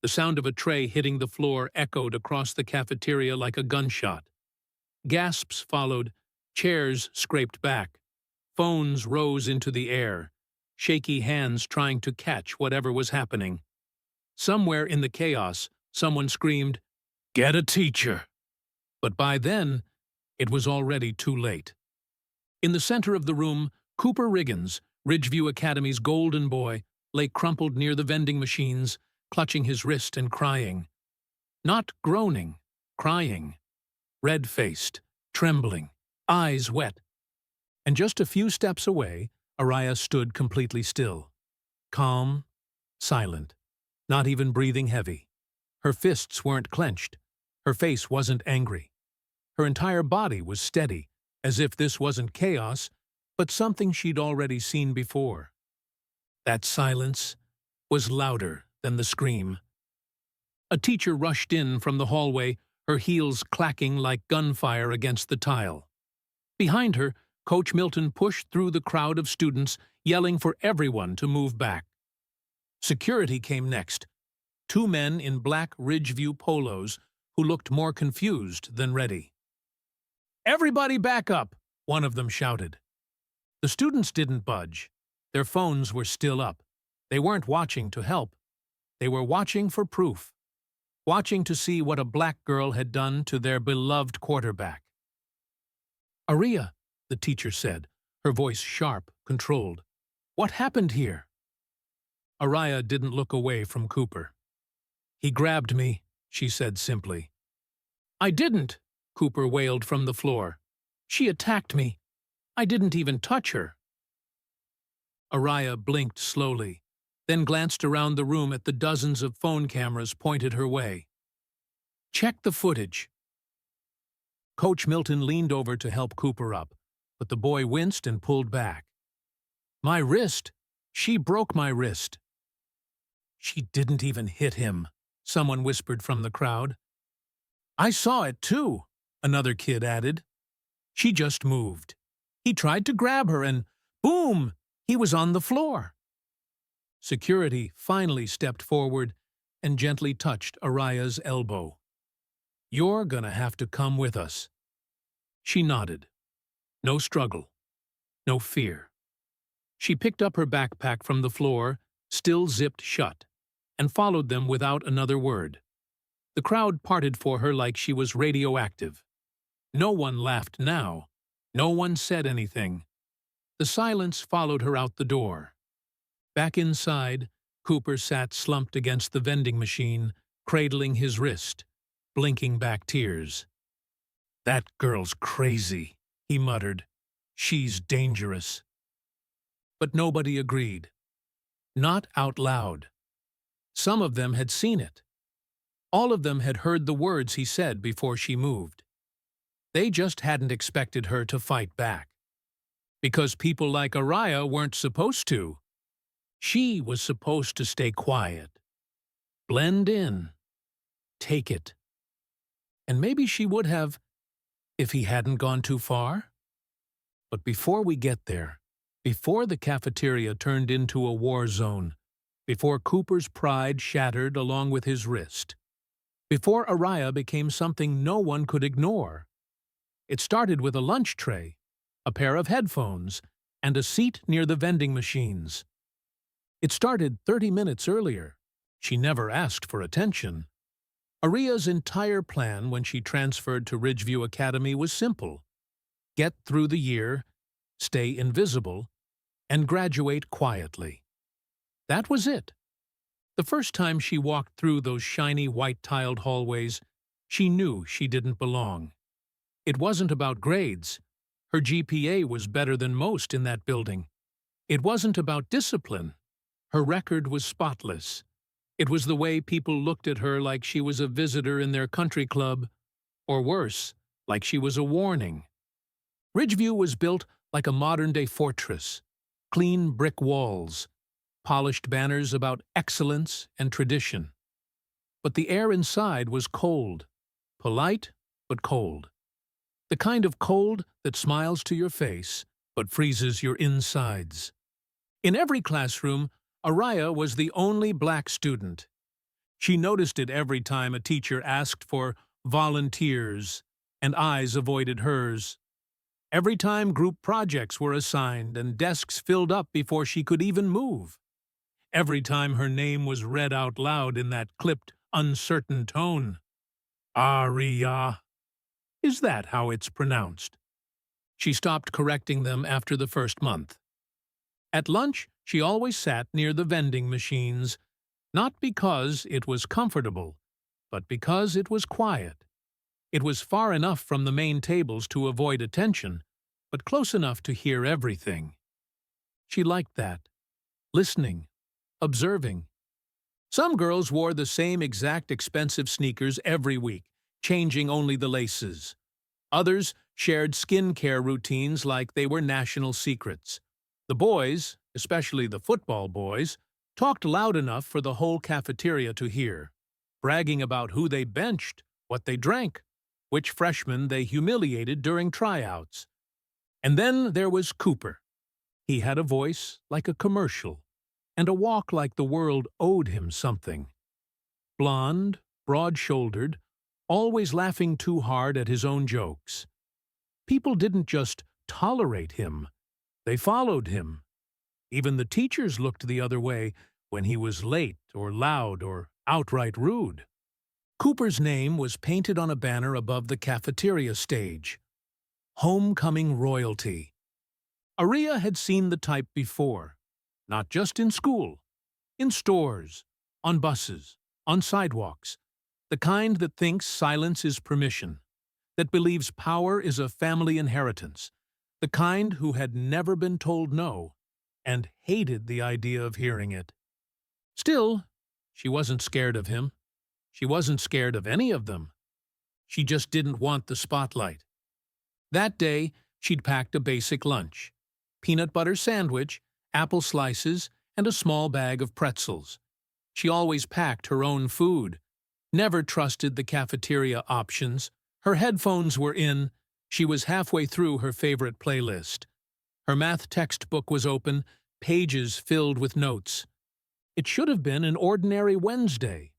The sound of a tray hitting the floor echoed across the cafeteria like a gunshot. Gasps followed, chairs scraped back, phones rose into the air, shaky hands trying to catch whatever was happening. Somewhere in the chaos, someone screamed, "Get a teacher!" But by then, it was already too late. In the center of the room, Cooper Riggins, Ridgeview Academy's golden boy, lay crumpled near the vending machines, clutching his wrist and crying. Not groaning, crying. Red-faced, trembling, eyes wet. And just a few steps away, Ariyah stood completely still. Calm, silent, not even breathing heavy. Her fists weren't clenched. Her face wasn't angry. Her entire body was steady, as if this wasn't chaos, but something she'd already seen before. That silence was louder than the scream. A teacher rushed in from the hallway, her heels clacking like gunfire against the tile. Behind her, Coach Milton pushed through the crowd of students, yelling for everyone to move back. Security came next. Two men in black Ridgeview polos who looked more confused than ready. "Everybody back up!" one of them shouted. The students didn't budge. Their phones were still up. They weren't watching to help. They were watching for proof. Watching to see what a black girl had done to their beloved quarterback. "Ariyah," the teacher said, her voice sharp, controlled. "What happened here?" Ariyah didn't look away from Cooper. "He grabbed me," she said simply. "I didn't," Cooper wailed from the floor. "She attacked me. I didn't even touch her." Ariyah blinked slowly, then glanced around the room at the dozens of phone cameras pointed her way. "Check the footage." Coach Milton leaned over to help Cooper up, but the boy winced and pulled back. "My wrist! She broke my wrist." "She didn't even hit him," someone whispered from the crowd. "I saw it too," another kid added. "She just moved. He tried to grab her and, boom, he was on the floor." Security finally stepped forward and gently touched Ariyah's elbow. "You're gonna have to come with us." She nodded. No struggle. No fear. She picked up her backpack from the floor, still zipped shut, and followed them without another word. The crowd parted for her like she was radioactive. No one laughed now. No one said anything. The silence followed her out the door. Back inside, Cooper sat slumped against the vending machine, cradling his wrist, blinking back tears. "That girl's crazy," he muttered. "She's dangerous." But nobody agreed. Not out loud. Some of them had seen it. All of them had heard the words he said before she moved. They just hadn't expected her to fight back. Because people like Ariyah weren't supposed to. She was supposed to stay quiet. Blend in. Take it. And maybe she would have, if he hadn't gone too far. But before we get there, before the cafeteria turned into a war zone, before Cooper's pride shattered along with his wrist, before Ariyah became something no one could ignore, it started with a lunch tray, a pair of headphones, and a seat near the vending machines. It started 30 minutes earlier. She never asked for attention. Ariyah's entire plan when she transferred to Ridgeview Academy was simple. Get through the year, stay invisible, and graduate quietly. That was it. The first time she walked through those shiny white-tiled hallways, she knew she didn't belong. It wasn't about grades. Her GPA was better than most in that building. It wasn't about discipline. Her record was spotless. It was the way people looked at her like she was a visitor in their country club, or worse, like she was a warning. Ridgeview was built like a modern-day fortress. Clean brick walls, polished banners about excellence and tradition. But the air inside was cold. Polite, but cold. The kind of cold that smiles to your face, but freezes your insides. In every classroom, Ariyah was the only black student. She noticed it every time a teacher asked for volunteers and eyes avoided hers. Every time group projects were assigned and desks filled up before she could even move. Every time her name was read out loud in that clipped, uncertain tone. Ariyah. Is that how it's pronounced? She stopped correcting them after the first month. At lunch, she always sat near the vending machines, not because it was comfortable, but because it was quiet. It was far enough from the main tables to avoid attention, but close enough to hear everything. She liked that. Listening. Observing. Some girls wore the same exact expensive sneakers every week, changing only the laces. Others shared skincare routines like they were national secrets. The boys, especially the football boys, talked loud enough for the whole cafeteria to hear, bragging about who they benched, what they drank, which freshmen they humiliated during tryouts. And then there was Cooper. He had a voice like a commercial, and a walk like the world owed him something. Blonde, broad-shouldered, always laughing too hard at his own jokes. People didn't just tolerate him, they followed him. Even the teachers looked the other way when he was late or loud or outright rude. Cooper's name was painted on a banner above the cafeteria stage. Homecoming royalty. Ariyah had seen the type before, not just in school, in stores, on buses, on sidewalks, the kind that thinks silence is permission, that believes power is a family inheritance, the kind who had never been told no and hated the idea of hearing it. Still, she wasn't scared of him. She wasn't scared of any of them. She just didn't want the spotlight. That day, she'd packed a basic lunch: peanut butter sandwich, apple slices, and a small bag of pretzels. She always packed her own food, never trusted the cafeteria options. Her headphones were in. She was halfway through her favorite playlist. Her math textbook was open, pages filled with notes. It should have been an ordinary Wednesday,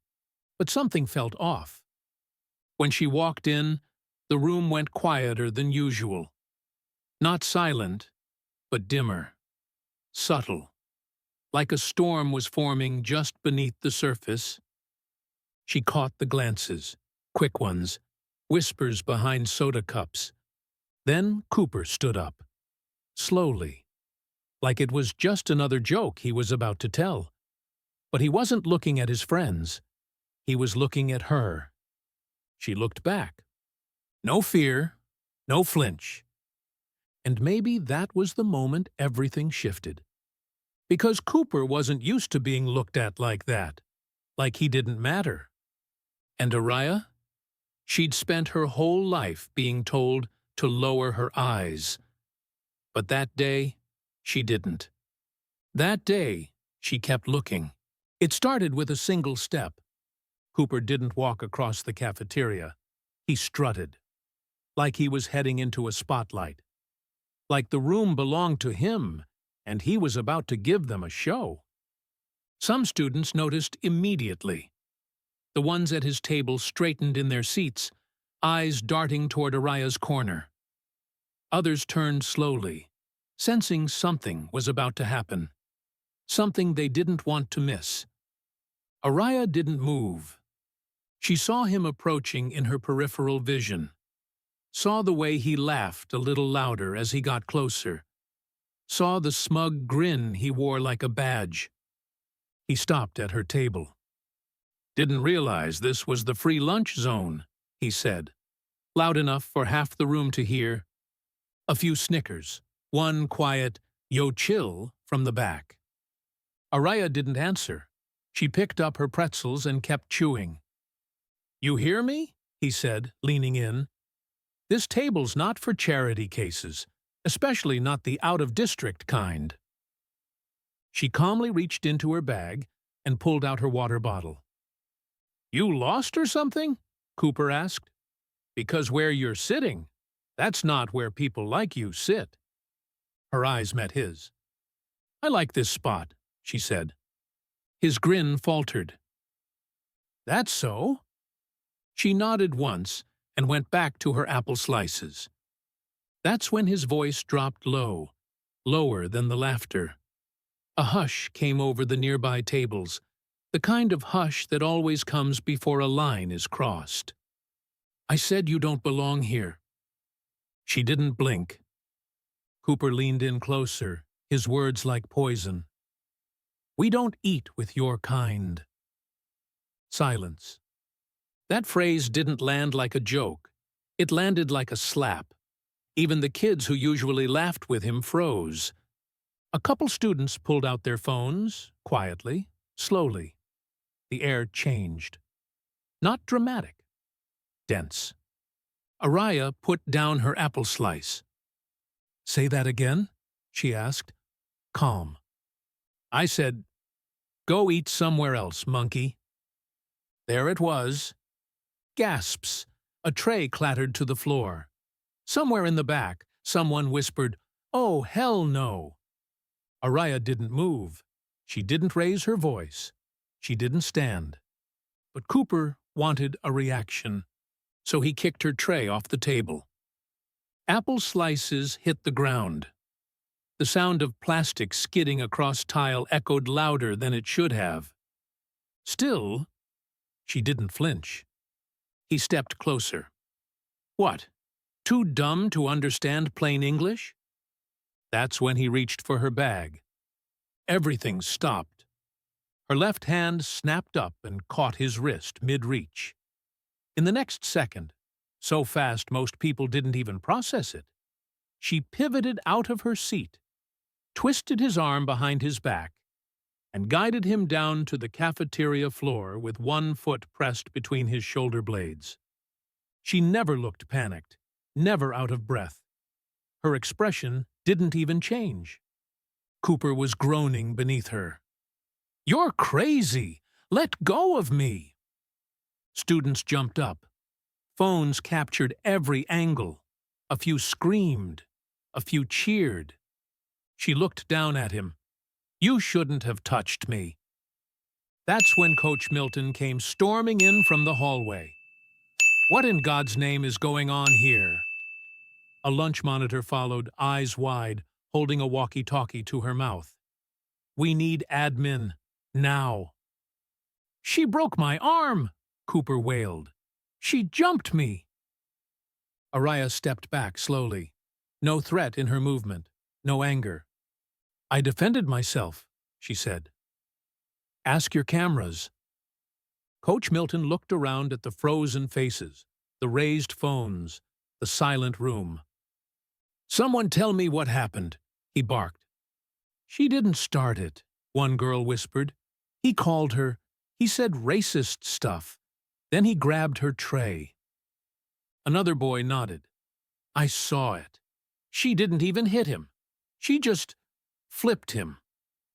but something felt off. When she walked in, the room went quieter than usual. Not silent, but dimmer, subtle, like a storm was forming just beneath the surface. She caught the glances, quick ones, whispers behind soda cups. Then Cooper stood up, slowly, like it was just another joke he was about to tell. But he wasn't looking at his friends. He was looking at her. She looked back. No fear, no flinch. And maybe that was the moment everything shifted. Because Cooper wasn't used to being looked at like that, like he didn't matter. And Ariyah? She'd spent her whole life being told to lower her eyes. But that day, she didn't. That day, she kept looking. It started with a single step. Cooper didn't walk across the cafeteria. He strutted, like he was heading into a spotlight. Like the room belonged to him, and he was about to give them a show. Some students noticed immediately. The ones at his table straightened in their seats, eyes darting toward Ariyah's corner. Others turned slowly, sensing something was about to happen, something they didn't want to miss. Ariyah didn't move. She saw him approaching in her peripheral vision, saw the way he laughed a little louder as he got closer, saw the smug grin he wore like a badge. He stopped at her table. "Didn't realize this was the free lunch zone," he said, loud enough for half the room to hear. A few snickers, one quiet, "Yo, chill," from the back. Ariyah didn't answer. She picked up her pretzels and kept chewing. "You hear me?" he said, leaning in. "This table's not for charity cases, especially not the out-of-district kind." She calmly reached into her bag and pulled out her water bottle. "You lost or something?" Cooper asked. "Because where you're sitting, that's not where people like you sit." Her eyes met his. "I like this spot," she said. His grin faltered. That's so." She nodded once and went back to her apple slices. That's when his voice dropped low, lower than the laughter. A hush came over the nearby tables, the kind of hush that always comes before a line is crossed. "I said you don't belong here." She didn't blink. Cooper leaned in closer, his words like poison. "We don't eat with your kind." Silence. That phrase didn't land like a joke. It landed like a slap. Even the kids who usually laughed with him froze. A couple students pulled out their phones, quietly, slowly. The air changed. Not dramatic. Dense. Ariyah put down her apple slice. "Say that again?" she asked. Calm. "I said, go eat somewhere else, monkey." There it was. Gasps. A tray clattered to the floor. Somewhere in the back, someone whispered, "Oh, hell no." Ariyah didn't move. She didn't raise her voice. She didn't stand. But Cooper wanted a reaction, so he kicked her tray off the table. Apple slices hit the ground. The sound of plastic skidding across tile echoed louder than it should have. Still, she didn't flinch. He stepped closer. What? Too dumb to understand plain English? That's when he reached for her bag. Everything stopped. Her left hand snapped up and caught his wrist mid-reach. In the next second, so fast most people didn't even process it, she pivoted out of her seat, twisted his arm behind his back, and guided him down to the cafeteria floor with one foot pressed between his shoulder blades. She never looked panicked, never out of breath. Her expression didn't even change. Cooper was groaning beneath her. "You're crazy! Let go of me!" Students jumped up. Phones captured every angle. A few screamed. A few cheered. She looked down at him. "You shouldn't have touched me." That's when Coach Milton came storming in from the hallway. "What in God's name is going on here?" A lunch monitor followed, eyes wide, holding a walkie-talkie to her mouth. "We need admin. Now." "She broke my arm!" Cooper wailed. "She jumped me!" Ariyah stepped back slowly. No threat in her movement, no anger. "I defended myself," she said. "Ask your cameras." Coach Milton looked around at the frozen faces, the raised phones, the silent room. "Someone tell me what happened," he barked. "She didn't start it," one girl whispered. "He called her. He said racist stuff. Then he grabbed her tray." Another boy nodded. "I saw it. She didn't even hit him. She just flipped him,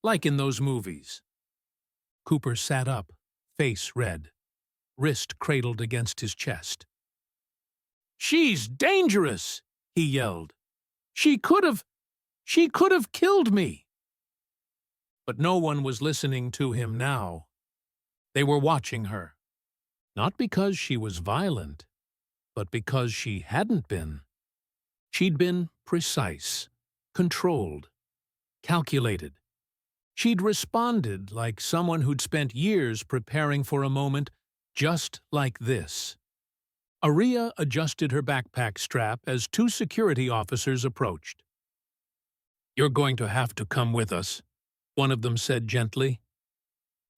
like in those movies." Cooper sat up, face red, wrist cradled against his chest. "She's dangerous!" he yelled. She could have killed me." But no one was listening to him now. They were watching her. Not because she was violent, but because she hadn't been. She'd been precise, controlled, calculated. She'd responded like someone who'd spent years preparing for a moment just like this. Ariyah adjusted her backpack strap as two security officers approached. "You're going to have to come with us," one of them said gently.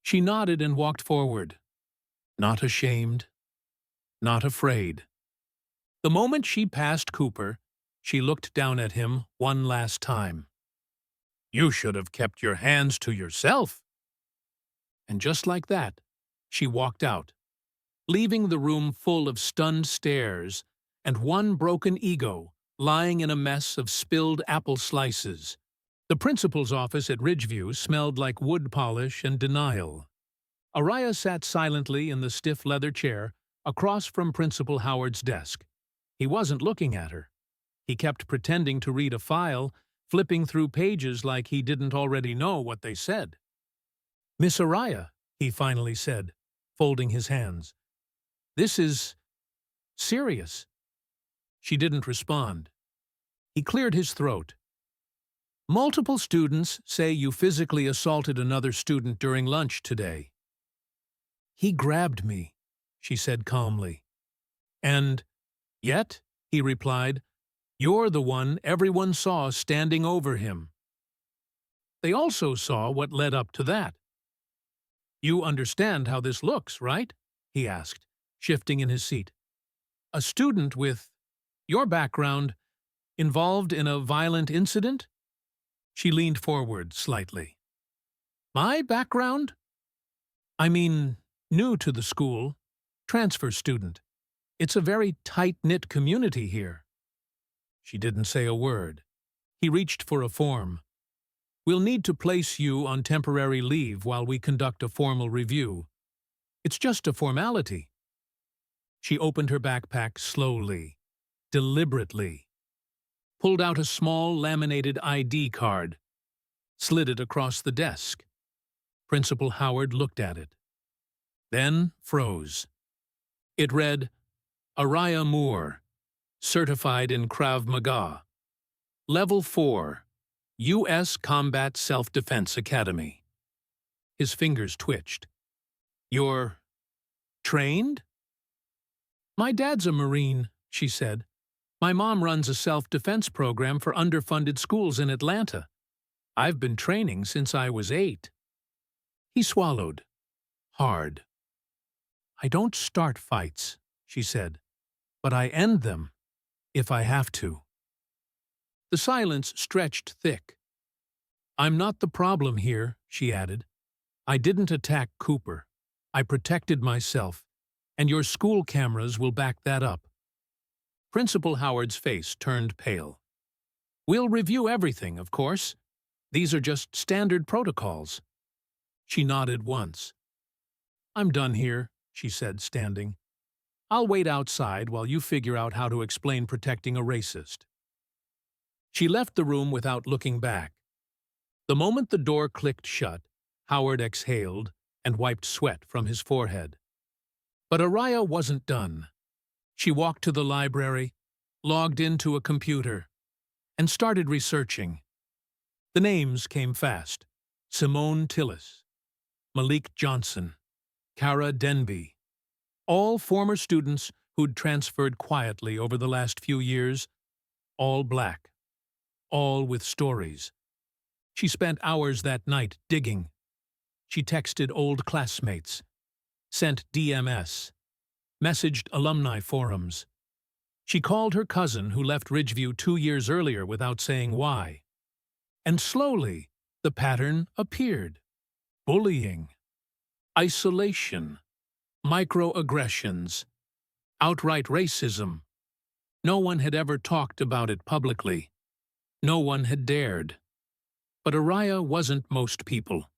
She nodded and walked forward. Not ashamed, not afraid. The moment she passed Cooper, she looked down at him one last time. "You should have kept your hands to yourself." And just like that, she walked out, leaving the room full of stunned stares and one broken ego lying in a mess of spilled apple slices. The principal's office at Ridgeview smelled like wood polish and denial. Ariyah sat silently in the stiff leather chair across from Principal Howard's desk. He wasn't looking at her. He kept pretending to read a file, flipping through pages like he didn't already know what they said. "Miss Ariyah," he finally said, folding his hands. "This is serious." She didn't respond. He cleared his throat. "Multiple students say you physically assaulted another student during lunch today." "He grabbed me," she said calmly. "And yet," he replied, "you're the one everyone saw standing over him." They also saw what led up to that. "You understand how this looks, right?" he asked, shifting in his seat. "A student with your background involved in a violent incident?" She leaned forward slightly. "My background? I mean, new to the school, transfer student. It's a very tight-knit community here." She didn't say a word. He reached for a form. "We'll need to place you on temporary leave while we conduct a formal review. It's just a formality." She opened her backpack slowly, deliberately, pulled out a small laminated ID card, slid it across the desk. Principal Howard looked at it, then froze. It read, "Ariyah Moore, certified in Krav Maga, Level 4, U.S. Combat Self-Defense Academy." His fingers twitched. "You're trained?" "My dad's a Marine," she said. "My mom runs a self-defense program for underfunded schools in Atlanta. I've been training since I was 8. He swallowed, hard. "I don't start fights," she said, "but I end them, if I have to." The silence stretched thick. "I'm not the problem here," she added. "I didn't attack Cooper. I protected myself, and your school cameras will back that up." Principal Howard's face turned pale. "We'll review everything, of course. These are just standard protocols." She nodded once. "I'm done here," she said, standing. "I'll wait outside while you figure out how to explain protecting a racist." She left the room without looking back. The moment the door clicked shut, Howard exhaled and wiped sweat from his forehead. But Ariyah wasn't done. She walked to the library, logged into a computer, and started researching. The names came fast. Simone Tillis, Malik Johnson, Kara Denby, all former students who'd transferred quietly over the last few years, all black, all with stories. She spent hours that night digging. She texted old classmates, sent DMS, messaged alumni forums. She called her cousin who left Ridgeview 2 years earlier without saying why. And slowly, the pattern appeared. Bullying, isolation, microaggressions, outright racism. No one had ever talked about it publicly. No one had dared. But Ariyah wasn't most people.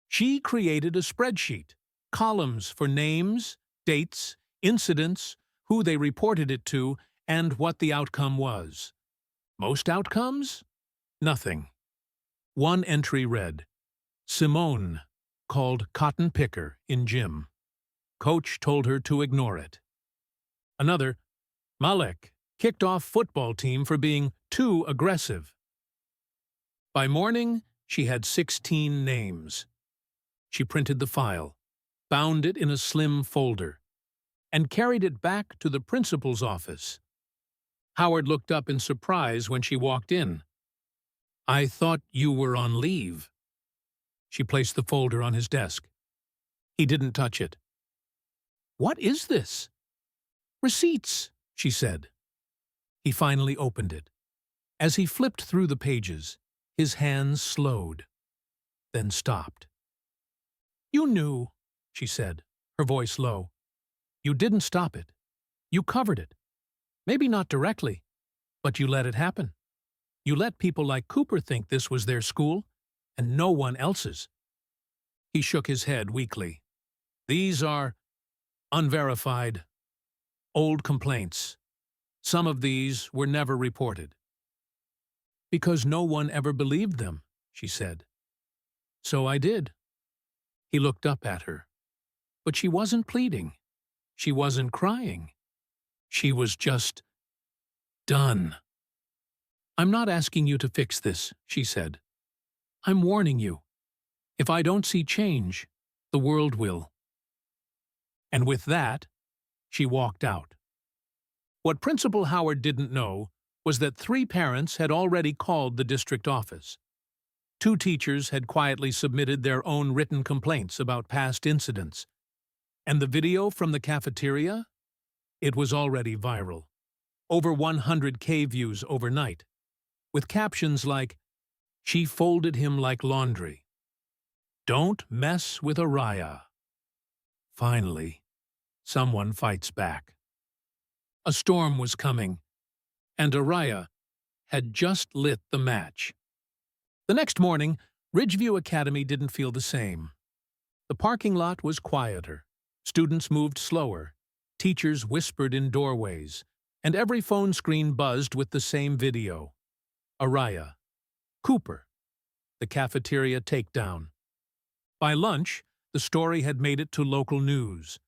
She created a spreadsheet, columns for names, dates, incidents, who they reported it to, and what the outcome was. Most outcomes? Nothing. One entry read, "Simone called cotton picker in gym. Coach told her to ignore it." Another, "Malek kicked off football team for being too aggressive." By morning, she had 16 names. She printed the file, bound it in a slim folder, and carried it back to the principal's office. Howard looked up in surprise when she walked in. "I thought you were on leave." She placed the folder on his desk. He didn't touch it. "What is this?" "Receipts," she said. He finally opened it. As he flipped through the pages, his hands slowed, then stopped. "You knew," she said, her voice low. "You didn't stop it. You covered it. Maybe not directly, but you let it happen. You let people like Cooper think this was their school, and no one else's." He shook his head weakly. "These are unverified, old complaints. Some of these were never reported." "Because no one ever believed them," she said. "So I did." He looked up at her. But she wasn't pleading. She wasn't crying. She was just done. "I'm not asking you to fix this," she said. "I'm warning you. If I don't see change, the world will." And with that, she walked out. What Principal Howard didn't know was that 3 parents had already called the district office. 2 teachers had quietly submitted their own written complaints about past incidents. And the video from the cafeteria? It was already viral. Over 100K views overnight, with captions like, "She folded him like laundry," "Don't mess with Ariyah." Finally, someone fights back. A storm was coming, and Ariyah had just lit the match. The next morning, Ridgeview Academy didn't feel the same. The parking lot was quieter, students moved slower, teachers whispered in doorways, and every phone screen buzzed with the same video. Ariyah, Cooper, the cafeteria takedown. By lunch, the story had made it to local news.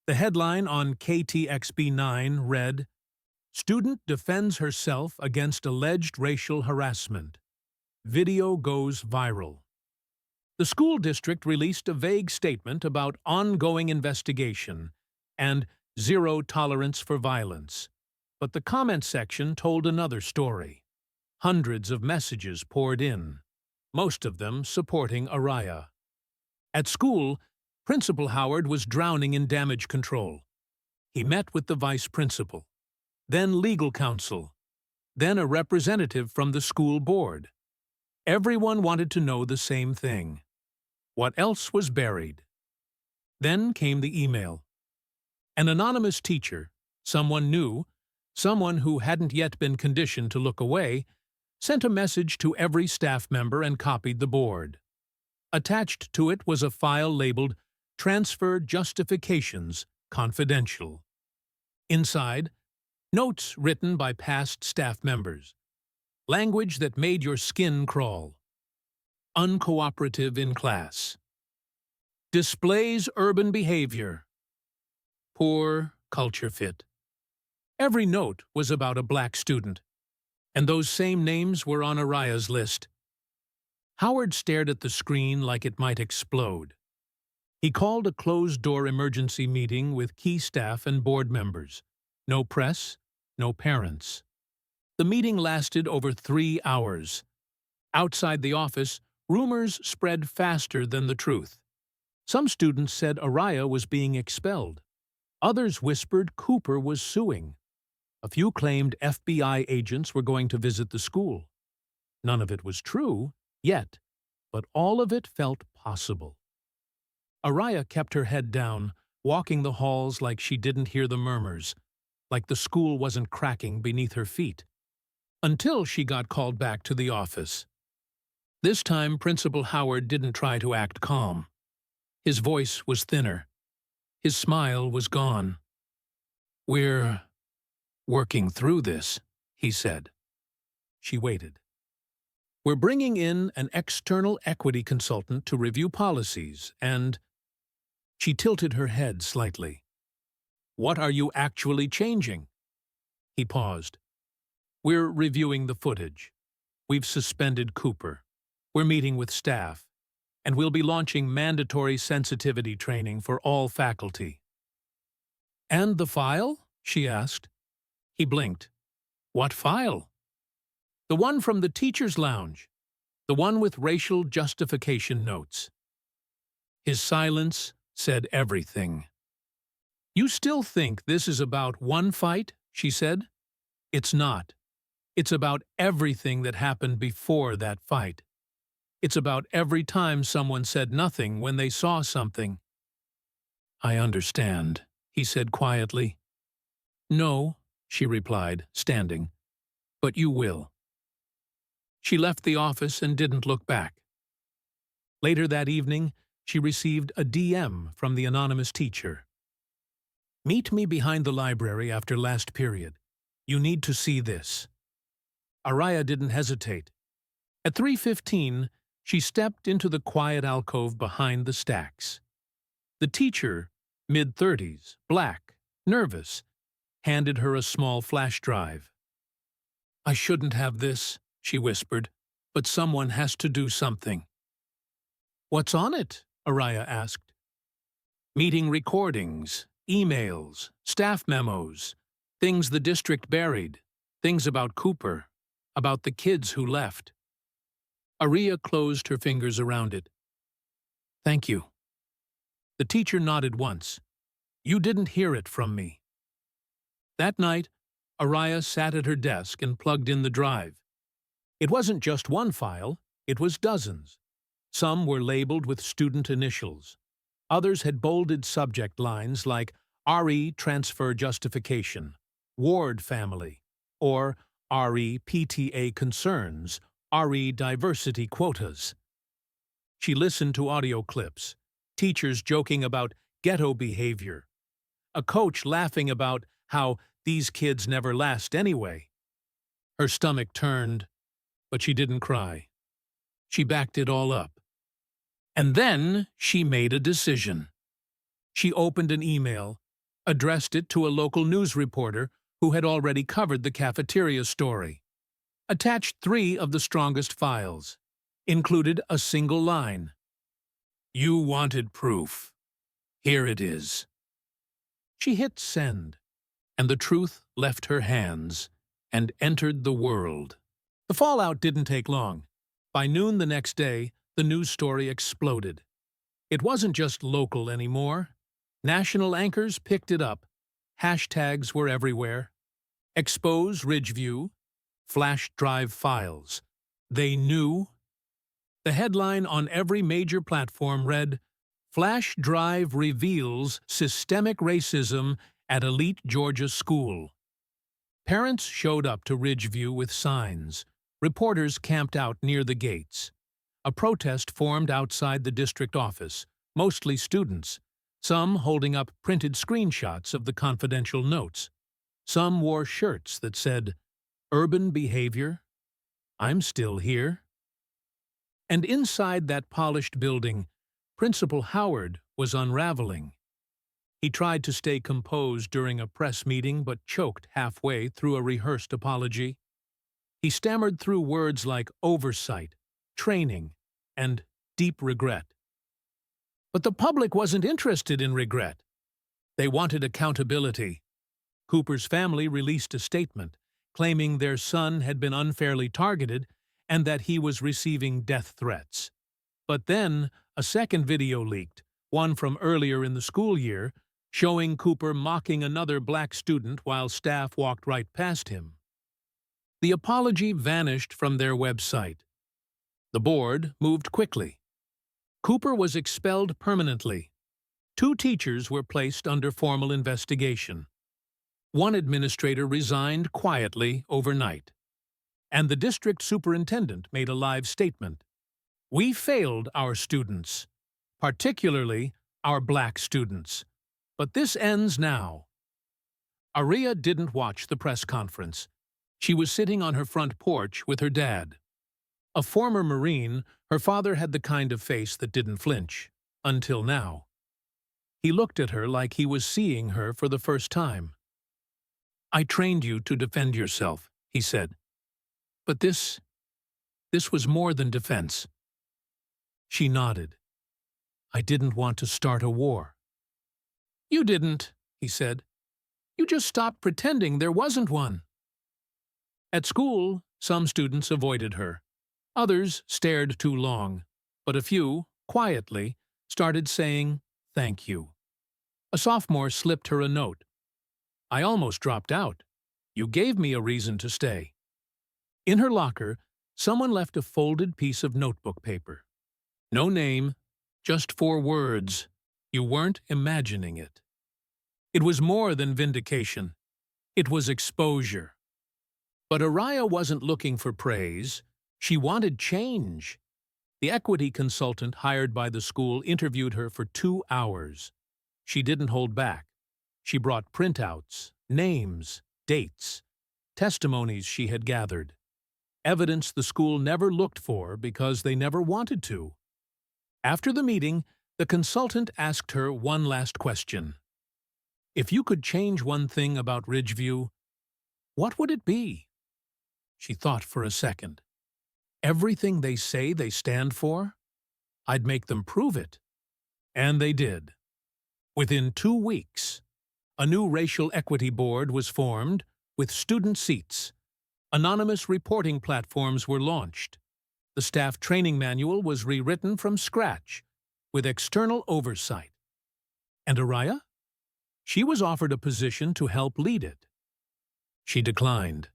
The headline on KTXB9 read, "Student defends herself against alleged racial harassment. Video goes viral." The school district released a vague statement about ongoing investigation and zero tolerance for violence. But the comment section told another story. Hundreds of messages poured in, most of them supporting Ariyah. At school, Principal Howard was drowning in damage control. He met with the vice principal, then legal counsel, then a representative from the school board. Everyone wanted to know the same thing. What else was buried? Then came the email. An anonymous teacher, someone new, someone who hadn't yet been conditioned to look away, sent a message to every staff member and copied the board. Attached to it was a file labeled "Transfer Justifications Confidential." Inside, notes written by past staff members. Language that made your skin crawl. Uncooperative in class. Displays urban behavior. Poor culture fit. Every note was about a black student, and those same names were on Ariyah's list. Howard stared at the screen like it might explode. He called a closed-door emergency meeting with key staff and board members. No press, no parents. The meeting lasted over 3 hours. Outside the office, rumors spread faster than the truth. Some students said Ariyah was being expelled. Others whispered Cooper was suing. A few claimed FBI agents were going to visit the school. None of it was true, yet, but all of it felt possible. Ariyah kept her head down, walking the halls like she didn't hear the murmurs, like the school wasn't cracking beneath her feet. Until she got called back to the office. This time, Principal Howard didn't try to act calm. His voice was thinner. His smile was gone. "We're working through this," he said. She waited. "We're bringing in an external equity consultant to review policies and—" She tilted her head slightly. "What are you actually changing?" He paused. "We're reviewing the footage. We've suspended Cooper. We're meeting with staff. And we'll be launching mandatory sensitivity training for all faculty." "And the file?" she asked. He blinked. "What file?" "The one from the teacher's lounge. The one with racial justification notes." His silence said everything. "You still think this is about one fight?" she said. "It's not. It's about everything that happened before that fight. It's about every time someone said nothing when they saw something." "I understand," he said quietly. "No," she replied, standing. "But you will." She left the office and didn't look back. Later that evening, she received a DM from the anonymous teacher. "Meet me behind the library after last period. You need to see this." Ariyah didn't hesitate. At 3:15, she stepped into the quiet alcove behind the stacks. The teacher, mid-30s, black, nervous, handed her a small flash drive. "I shouldn't have this," she whispered, "but someone has to do something." "What's on it?" Ariyah asked. "Meeting recordings, emails, staff memos, things the district buried, things about Cooper, about the kids who left." Ariyah closed her fingers around it. "Thank you." The teacher nodded once. "You didn't hear it from me." That night, Ariyah sat at her desk and plugged in the drive. It wasn't just one file, it was dozens. Some were labeled with student initials. Others had bolded subject lines like RE Transfer Justification, Ward Family, or RE PTA Concerns, RE Diversity Quotas. She listened to audio clips, teachers joking about ghetto behavior, a coach laughing about how these kids never last anyway. Her stomach turned, but she didn't cry. She backed it all up. And then she made a decision. She opened an email, addressed it to a local news reporter who had already covered the cafeteria story, attached 3 of the strongest files, included a single line. "You wanted proof. Here it is." She hit send, and the truth left her hands and entered the world. The fallout didn't take long. By noon the next day, the news story exploded. It wasn't just local anymore. National anchors picked it up. Hashtags were everywhere. Expose Ridgeview, flash drive files. They knew. The headline on every major platform read, "Flash drive reveals systemic racism at elite Georgia school." Parents showed up to Ridgeview with signs. Reporters camped out near the gates. A protest formed outside the district office, mostly students, some holding up printed screenshots of the confidential notes. Some wore shirts that said, "Urban behavior, I'm still here." And inside that polished building, Principal Howard was unraveling. He tried to stay composed during a press meeting but choked halfway through a rehearsed apology. He stammered through words like oversight, training, and deep regret. But the public wasn't interested in regret. They wanted accountability. Cooper's family released a statement, claiming their son had been unfairly targeted and that he was receiving death threats. But then, a second video leaked, one from earlier in the school year, showing Cooper mocking another black student while staff walked right past him. The apology vanished from their website. The board moved quickly. Cooper was expelled permanently. 2 teachers were placed under formal investigation. 1 administrator resigned quietly overnight. And the district superintendent made a live statement. "We failed our students, particularly our black students. But this ends now." Ariyah didn't watch the press conference. She was sitting on her front porch with her dad. A former Marine, her father had the kind of face that didn't flinch, until now. He looked at her like he was seeing her for the first time. "I trained you to defend yourself," he said. "But this was more than defense." She nodded. "I didn't want to start a war." "You didn't," he said. "You just stopped pretending there wasn't one." At school, some students avoided her. Others stared too long, but a few, quietly, started saying, "Thank you." A sophomore slipped her a note. "I almost dropped out. You gave me a reason to stay." In her locker, someone left a folded piece of notebook paper. No name, just 4 words. You weren't imagining it. It was more than vindication. It was exposure. But Ariyah wasn't looking for praise. She wanted change. The equity consultant hired by the school interviewed her for 2 hours. She didn't hold back. She brought printouts, names, dates, testimonies she had gathered, evidence the school never looked for because they never wanted to. After the meeting, The consultant asked her one last question. If you could change one thing about Ridgeview, what would it be? She thought for a second. Everything they say they stand for? I'd make them prove it. And they did. Within 2 weeks, a new racial equity board was formed with student seats. Anonymous reporting platforms were launched. The staff training manual was rewritten from scratch, with external oversight. And Ariyah? She was offered a position to help lead it. She declined.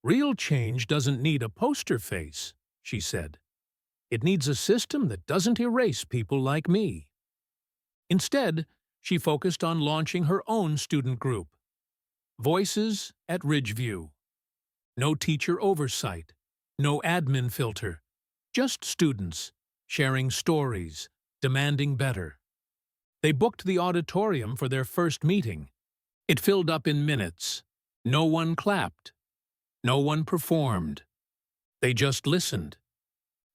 Real change doesn't need a poster face, she said. It needs a system that doesn't erase people like me. Instead, she focused on launching her own student group. Voices at Ridgeview. No teacher oversight, no admin filter, just students sharing stories, demanding better. They booked the auditorium for their first meeting. It filled up in minutes. No one clapped. No one performed. They just listened.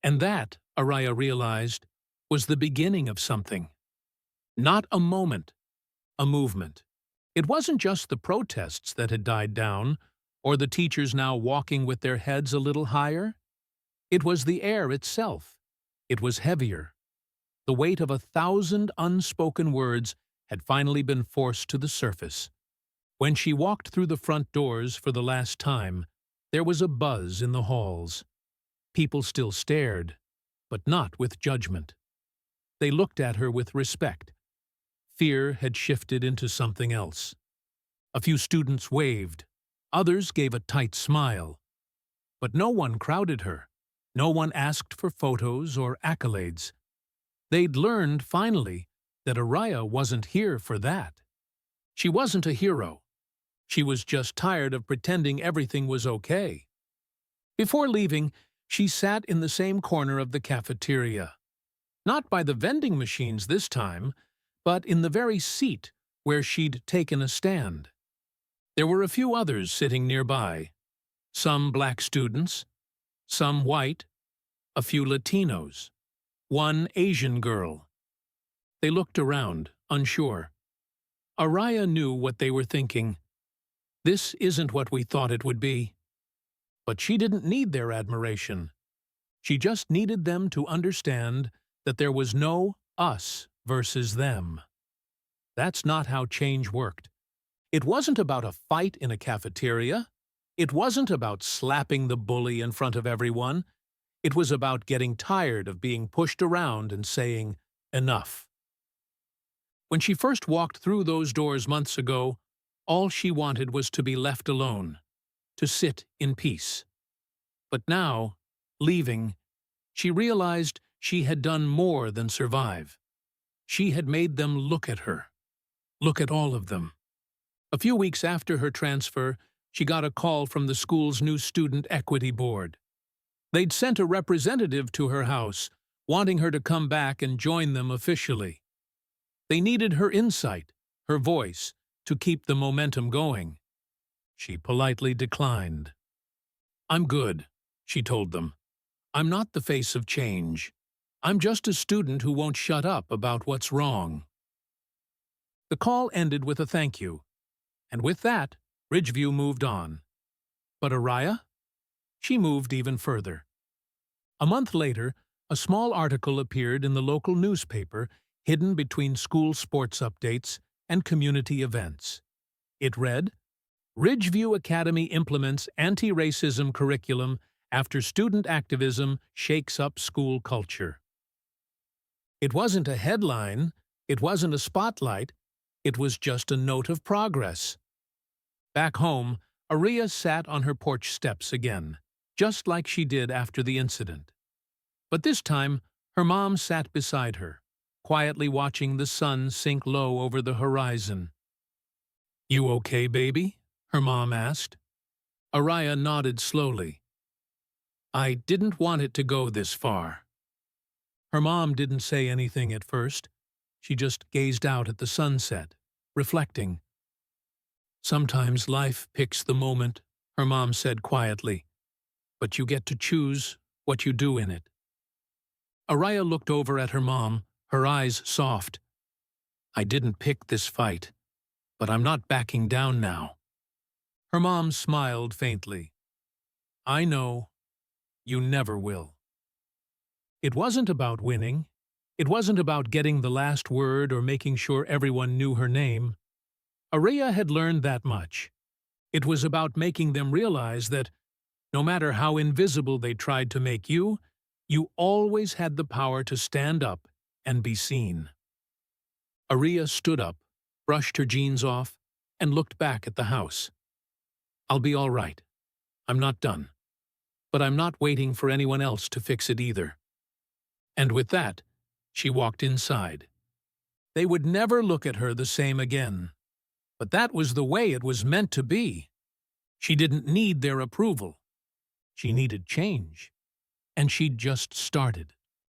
And that, Ariyah realized, was the beginning of something. Not a moment, a movement. It wasn't just the protests that had died down, or the teachers now walking with their heads a little higher. It was the air itself. It was heavier. The weight of 1,000 unspoken words had finally been forced to the surface. When she walked through the front doors for the last time, there was a buzz in the halls. People still stared, but not with judgment. They looked at her with respect. Fear had shifted into something else. A few students waved. Others gave a tight smile. But no one crowded her. No one asked for photos or accolades. They'd learned, finally, that Ariyah wasn't here for that. She wasn't a hero. She was just tired of pretending everything was okay. Before leaving, she sat in the same corner of the cafeteria. Not by the vending machines this time, but in the very seat where she'd taken a stand. There were a few others sitting nearby. Some black students, some white, a few Latinos, one Asian girl. They looked around, unsure. Ariyah knew what they were thinking. This isn't what we thought it would be. But she didn't need their admiration. She just needed them to understand that there was no us versus them. That's not how change worked. It wasn't about a fight in a cafeteria. It wasn't about slapping the bully in front of everyone. It was about getting tired of being pushed around and saying, enough. When she first walked through those doors months ago, all she wanted was to be left alone, to sit in peace. But now, leaving, she realized she had done more than survive. She had made them look at her, look at all of them. A few weeks after her transfer, she got a call from the school's new Student Equity Board. They'd sent a representative to her house, wanting her to come back and join them officially. They needed her insight, her voice, to keep the momentum going. She politely declined. I'm good, she told them. I'm not the face of change. I'm just a student who won't shut up about what's wrong. The call ended with a thank you, and with that, Ridgeview moved on. But Ariyah? She moved even further. A month later, a small article appeared in the local newspaper, hidden between school sports updates and community events. It read, Ridgeview Academy implements anti-racism curriculum after student activism shakes up school culture. It wasn't a headline, it wasn't a spotlight, it was just a note of progress. Back home, Ariyah sat on her porch steps again, just like she did after the incident. But this time, her mom sat beside her, quietly watching the sun sink low over the horizon. You okay, baby? Her mom asked. Ariyah nodded slowly. I didn't want it to go this far. Her mom didn't say anything at first. She just gazed out at the sunset, reflecting. Sometimes life picks the moment, her mom said quietly, but you get to choose what you do in it. Ariyah looked over at her mom, her eyes soft. I didn't pick this fight, but I'm not backing down now. Her mom smiled faintly. I know. You never will. It wasn't about winning. It wasn't about getting the last word or making sure everyone knew her name. Ariyah had learned that much. It was about making them realize that, no matter how invisible they tried to make you, you always had the power to stand up and be seen. Ariyah stood up, brushed her jeans off, and looked back at the house. I'll be all right. I'm not done. But I'm not waiting for anyone else to fix it either. And with that, she walked inside. They would never look at her the same again. But that was the way it was meant to be. She didn't need their approval. She needed change. And she'd just started.